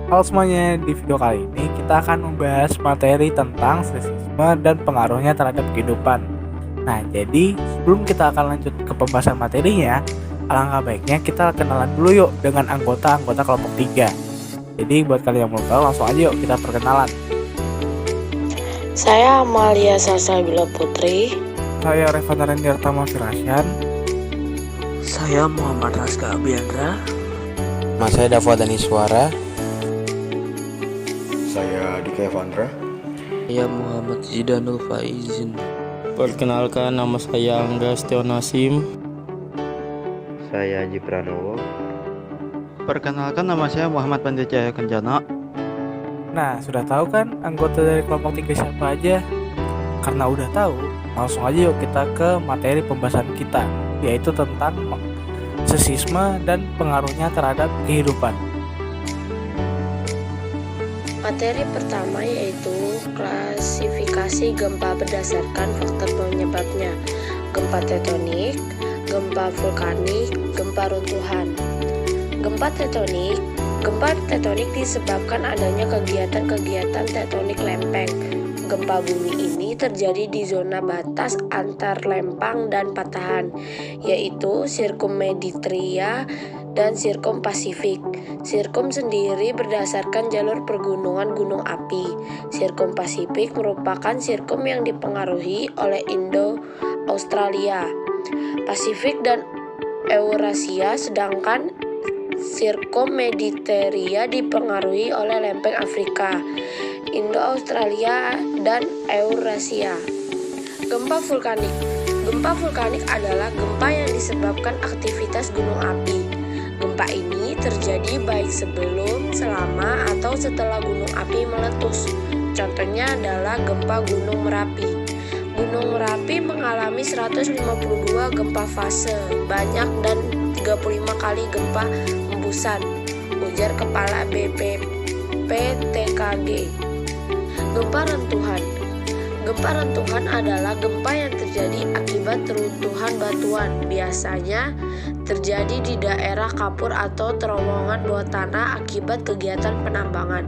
Halo semuanya, di video kali ini kita akan membahas materi tentang sesisme dan pengaruhnya terhadap kehidupan. Nah, jadi sebelum kita akan lanjut ke pembahasan materinya, alangkah baiknya kita kenalan dulu yuk dengan anggota-anggota kelompok 3. Jadi buat kalian yang belum tahu, langsung aja yuk kita perkenalan. Saya Amalia Salsabila Putri. Saya Revana Rendyartama Firasyan. Saya Muhammad Raska Abiandra. Mas saya Dava Daniswara. Saya Dika Evandra. Saya Muhammad Zidanul Faizin. Perkenalkan, nama saya Angga Stionasim. Saya Haji Pranowo. Perkenalkan, nama saya Muhammad Pandijaya Kenjana. Nah, sudah tahu kan anggota dari kelompok 3 siapa aja? Karena udah tahu, langsung aja yuk kita ke materi pembahasan kita, yaitu tentang sesisme dan pengaruhnya terhadap kehidupan. Materi pertama yaitu klasifikasi gempa berdasarkan faktor penyebabnya. Gempa tektonik, gempa vulkanik, gempa runtuhan. Gempa tektonik disebabkan adanya kegiatan-kegiatan tektonik lempeng. Gempa bumi ini terjadi di zona batas antar lempang dan patahan, yaitu Sirkum Mediterania dan Sirkum Pasifik. Sirkum sendiri berdasarkan jalur pergunungan gunung api. Sirkum Pasifik merupakan sirkum yang dipengaruhi oleh Indo-Australia, Pasifik dan Eurasia, sedangkan Sirkum Mediterania dipengaruhi oleh lempeng Afrika, Indo-Australia, dan Eurasia. Gempa vulkanik adalah gempa yang disebabkan aktivitas gunung api. Gempa ini terjadi baik sebelum, selama, atau setelah gunung api meletus. Contohnya adalah gempa Gunung Merapi. Gunung Merapi mengalami 152 gempa fase banyak dan 35 kali gempa hembusan, ujar Kepala BPPTKG. Gempa rentuhan adalah gempa yang terjadi akibat runtuhan batuan, biasanya terjadi di daerah kapur atau terowongan bawah tanah akibat kegiatan penambangan.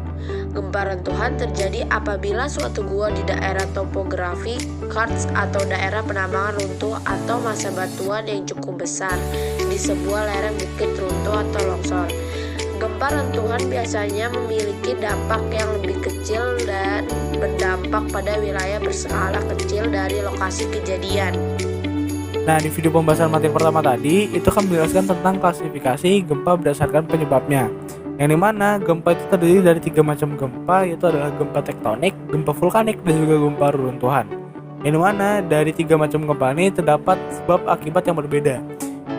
Gempa rentuhan terjadi apabila suatu gua di daerah topografi karst atau daerah penambangan runtuh atau massa batuan yang cukup besar di sebuah lereng bukit runtuh atau longsor. Gempa rentuhan biasanya memiliki dampak yang lebih kecil dan berdampak pada wilayah berskala kecil dari lokasi kejadian. Nah, di video pembahasan materi pertama tadi, itu kan menjelaskan tentang klasifikasi gempa berdasarkan penyebabnya. Yang dimana gempa itu terdiri dari 3 macam gempa, yaitu adalah gempa tektonik, gempa vulkanik, dan juga gempa reruntuhan. Yang dimana dari 3 macam gempa ini terdapat sebab akibat yang berbeda.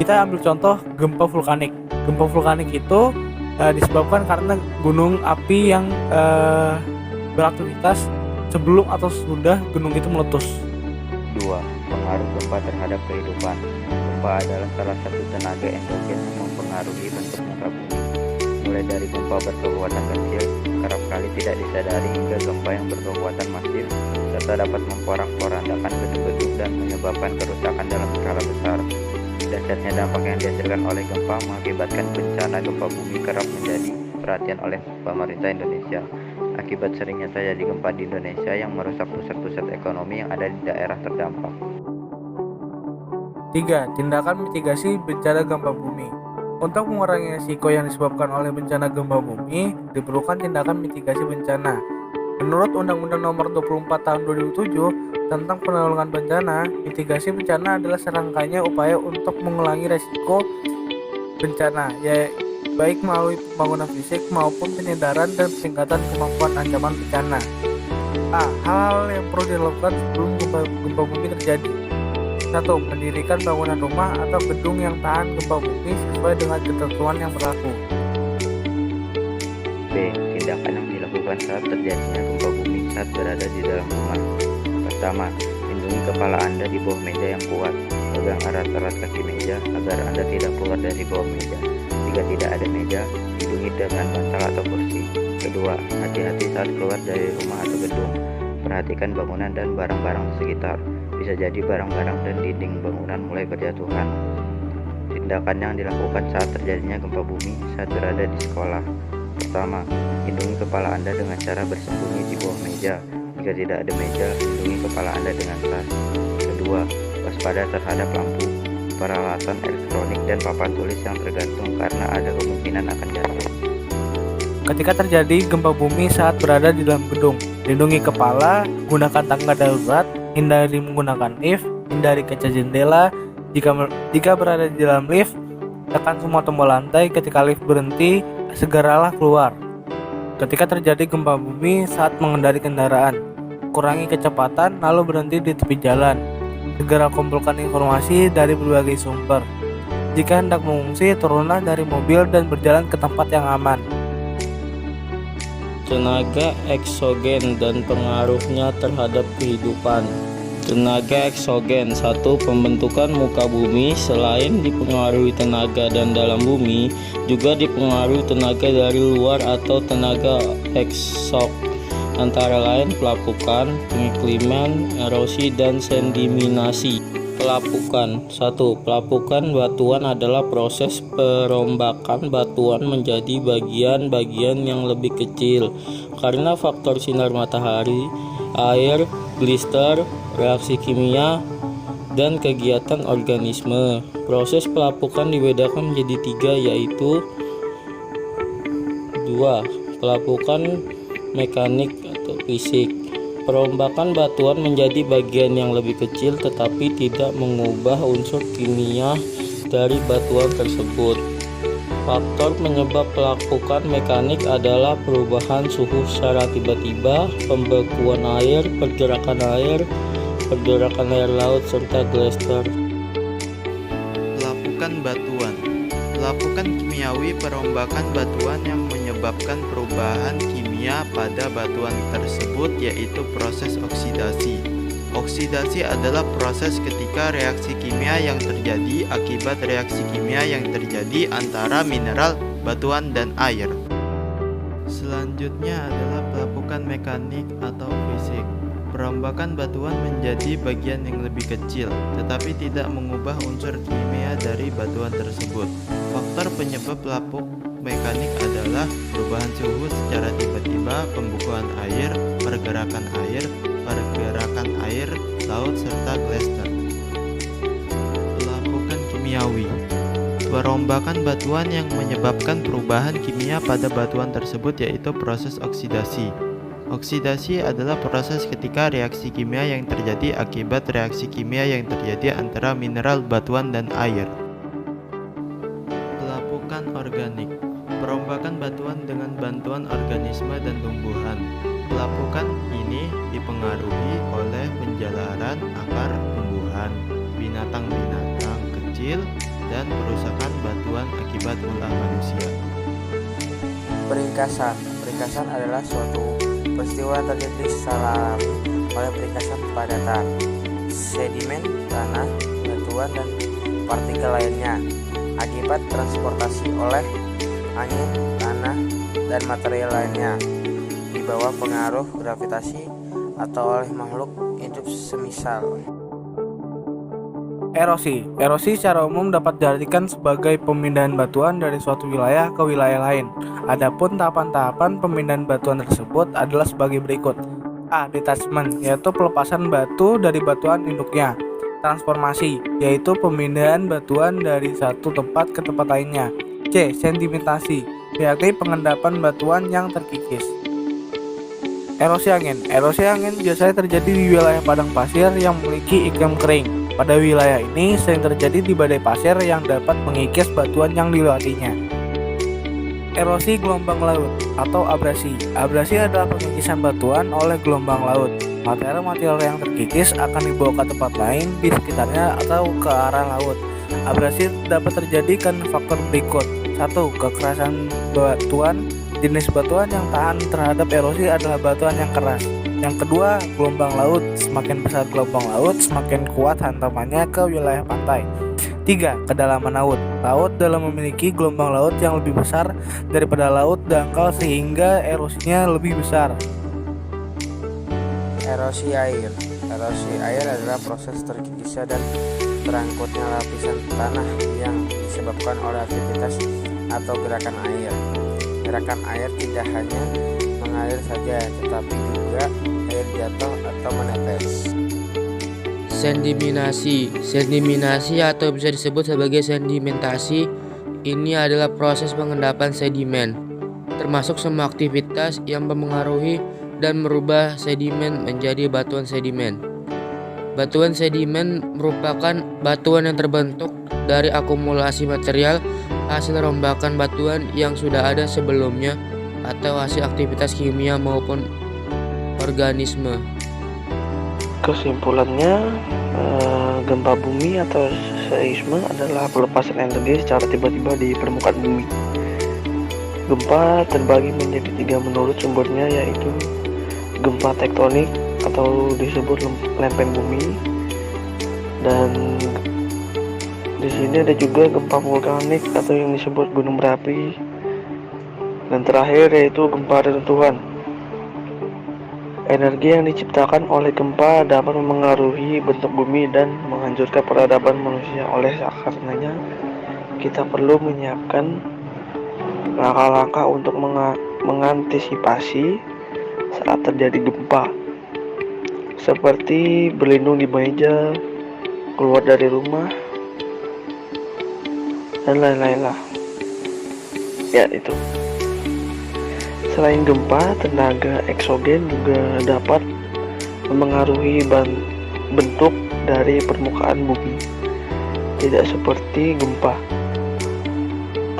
Kita ambil contoh gempa vulkanik. Gempa vulkanik itu disebabkan karena gunung api yang beraktivitas sebelum atau sesudah gunung itu meletus. 2. Pengaruh gempa terhadap kehidupan. Gempa adalah salah satu tenaga endogen yang mempengaruhi bentuk muka bumi. Mulai dari gempa berkekuatan kecil, kerap kali tidak disadari, hingga gempa yang berkekuatan masif, serta dapat memporak-porandakan gedung-gedung dan menyebabkan kerusakan dalam skala besar. Dahsyatnya dampak yang dihasilkan oleh gempa mengakibatkan bencana gempa bumi kerap menjadi perhatian oleh pemerintah Indonesia. Akibat seringnya terjadi gempa di Indonesia yang merusak pusat-pusat ekonomi yang ada di daerah terdampak. 3. Tindakan mitigasi bencana gempa bumi. Untuk mengurangi risiko yang disebabkan oleh bencana gempa bumi, diperlukan tindakan mitigasi bencana. Menurut Undang-Undang Nomor 24 Tahun 2007 tentang penanggulangan bencana, mitigasi bencana adalah serangkainya upaya untuk mengurangi risiko bencana, baik melalui pembangunan fisik maupun penyedaran dan peningkatan kemampuan ancaman bencana. Hal-hal yang perlu dilakukan sebelum gempa bumi terjadi. 1. Mendirikan bangunan rumah atau gedung yang tahan gempa bumi sesuai dengan ketentuan yang berlaku. B. Tindakan yang dilakukan saat terjadinya gempa bumi saat berada di dalam rumah. Pertama, lindungi kepala Anda di bawah meja yang kuat. Pegang erat-erat kaki meja agar Anda tidak keluar dari bawah meja. Jika tidak ada meja, lindungi dengan bantal atau kursi. Kedua, hati-hati saat keluar dari rumah atau gedung. Perhatikan bangunan dan barang-barang di sekitar. Bisa jadi barang-barang dan dinding bangunan mulai berjatuhan. Tindakan yang dilakukan saat terjadinya gempa bumi saat berada di sekolah. Pertama, lindungi kepala Anda dengan cara bersembunyi di bawah meja. Jika tidak ada meja, lindungi kepala Anda dengan tas. Kedua, waspada terhadap lampu, peralatan elektronik, dan papan tulis yang tergantung karena ada kemungkinan akan jatuh. Ketika terjadi gempa bumi saat berada di dalam gedung, lindungi kepala, gunakan tangga darurat, hindari menggunakan lift, hindari kaca jendela. Jika berada di dalam lift, tekan semua tombol lantai. Ketika lift berhenti, segeralah keluar. Ketika terjadi gempa bumi saat mengendarai kendaraan, kurangi kecepatan lalu berhenti di tepi jalan. Segera kumpulkan informasi dari berbagai sumber. Jika hendak mengungsi, turunlah dari mobil dan berjalan ke tempat yang aman. Tenaga eksogen dan pengaruhnya terhadap kehidupan. Tenaga eksogen. 1. Pembentukan muka bumi selain dipengaruhi tenaga dan dalam bumi, juga dipengaruhi tenaga dari luar atau tenaga eksog, antara lain pelapukan, pengikliman, erosi, dan sedimentasi. Pelapukan. 1. Pelapukan batuan adalah proses perombakan batuan menjadi bagian-bagian yang lebih kecil karena faktor sinar matahari, air, glister, reaksi kimia, dan kegiatan organisme. Proses pelapukan dibedakan menjadi 3, yaitu 2. Pelapukan mekanik atau fisik. Perombakan batuan menjadi bagian yang lebih kecil tetapi tidak mengubah unsur kimia dari batuan tersebut. Faktor penyebab pelapukan mekanik adalah perubahan suhu secara tiba-tiba, pembekuan air, pergerakan air laut, serta glister. Pelapukan batuan. Pelapukan kimiawi perombakan batuan yang menyebabkan perubahan kimia pada batuan tersebut, yaitu proses oksidasi. Oksidasi adalah proses ketika reaksi kimia yang terjadi akibat reaksi kimia yang terjadi antara mineral, batuan, dan air. Selanjutnya adalah pelapukan mekanik atau fisik. Perombakan batuan menjadi bagian yang lebih kecil, tetapi tidak mengubah unsur kimia dari batuan tersebut. Faktor penyebab pelapuk mekanik adalah perubahan suhu secara tiba-tiba, pembekuan air, pergerakan air laut, serta glister. Pelapukan kimiawi. Perombakan batuan yang menyebabkan perubahan kimia pada batuan tersebut, yaitu proses oksidasi. Oksidasi adalah proses ketika reaksi kimia yang terjadi akibat reaksi kimia yang terjadi antara mineral, batuan, dan air. Pelapukan organik. Perombakan batuan dengan bantuan organisme dan tumbuhan. Pelapukan ini dipengaruhi oleh penjalaran akar tumbuhan, binatang-binatang kecil, dan kerusakan batuan akibat ulah manusia. Peringkasan. Peringkasan adalah suatu peristiwa terjadi secara alami oleh peringkasan padatan, sedimen, tanah, batuan, dan partikel lainnya akibat transportasi oleh angin, tanah, dan material lainnya di bawah pengaruh gravitasi atau oleh makhluk hidup semisal. Erosi. Erosi secara umum dapat diartikan sebagai pemindahan batuan dari suatu wilayah ke wilayah lain. Adapun tahapan-tahapan pemindahan batuan tersebut adalah sebagai berikut. A. Detachment, yaitu pelepasan batu dari batuan induknya. Transformasi, yaitu pemindahan batuan dari satu tempat ke tempat lainnya. C. Sedimentasi, yakni pengendapan batuan yang terkikis. Erosi angin. Erosi angin biasanya terjadi di wilayah padang pasir yang memiliki iklim kering. Pada wilayah ini sering terjadi di badai pasir yang dapat mengikis batuan yang dilewatinya. Erosi gelombang laut atau abrasi. Abrasi adalah pengikisan batuan oleh gelombang laut. Material-material yang terkikis akan dibawa ke tempat lain di sekitarnya atau ke arah laut. Abrasi dapat terjadi karena faktor berikut. 1. Kekerasan batuan. Jenis batuan yang tahan terhadap erosi adalah batuan yang keras. Yang kedua, gelombang laut. Semakin besar gelombang laut, semakin kuat hantamannya ke wilayah pantai. 3. Kedalaman laut. Laut dalam memiliki gelombang laut yang lebih besar daripada laut dangkal sehingga erosinya lebih besar. Erosi air. Erosi air adalah proses terkikisnya dan terangkutnya lapisan tanah yang disebabkan oleh aktivitas atau gerakan air. Gerakan air tidak hanya mengalir saja, tetapi juga air jatuh atau menetes. Sedimentasi atau bisa disebut sebagai sedimentasi, ini adalah proses pengendapan sedimen, termasuk semua aktivitas yang mempengaruhi dan merubah sedimen menjadi batuan sedimen. Batuan sedimen merupakan batuan yang terbentuk dari akumulasi material hasil rombakan batuan yang sudah ada sebelumnya atau hasil aktivitas kimia maupun organisme. Kesimpulannya, gempa bumi atau seisme adalah pelepasan energi secara tiba-tiba di permukaan bumi. Gempa terbagi menjadi 3 menurut sumbernya, yaitu gempa tektonik atau disebut lempeng bumi, dan di sini ada juga gempa vulkanik atau yang disebut gunung berapi, dan terakhir yaitu gempa reruntuhan. Energi yang diciptakan oleh gempa dapat memengaruhi bentuk bumi dan menghancurkan peradaban manusia. Oleh karenanya, kita perlu menyiapkan langkah-langkah untuk mengantisipasi saat terjadi gempa, seperti berlindung di meja, keluar dari rumah, dan lain-lain lah. Ya, itu. Selain gempa, tenaga eksogen juga dapat memengaruhi bentuk dari permukaan bumi. Tidak seperti gempa.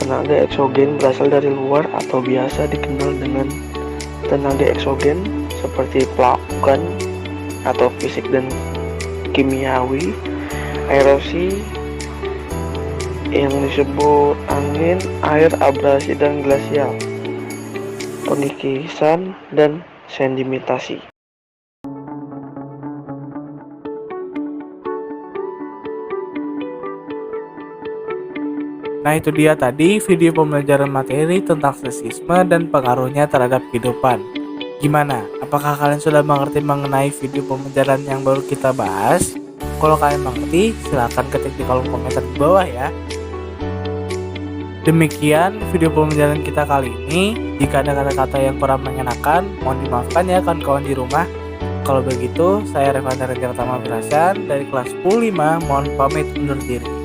Tenaga eksogen berasal dari luar atau biasa dikenal dengan tenaga eksogen seperti pelakukan atau fisik dan kimiawi, erosi yang disebut angin, air, abrasi, dan glasial, pengikisan, dan sedimentasi. Nah, itu dia tadi video pembelajaran materi tentang seisme dan pengaruhnya terhadap kehidupan. Gimana? Apakah kalian sudah mengerti mengenai video pembelajaran yang baru kita bahas? Kalau kalian mengerti, silahkan ketik di kolom komentar di bawah ya. Demikian video pembelajaran kita kali ini. Jika ada kata-kata yang kurang mengenakan, mohon dimaafkan ya kawan-kawan di rumah. Kalau begitu, saya Revan Renjar Tama Berasan dari kelas 5, mohon pamit undur diri.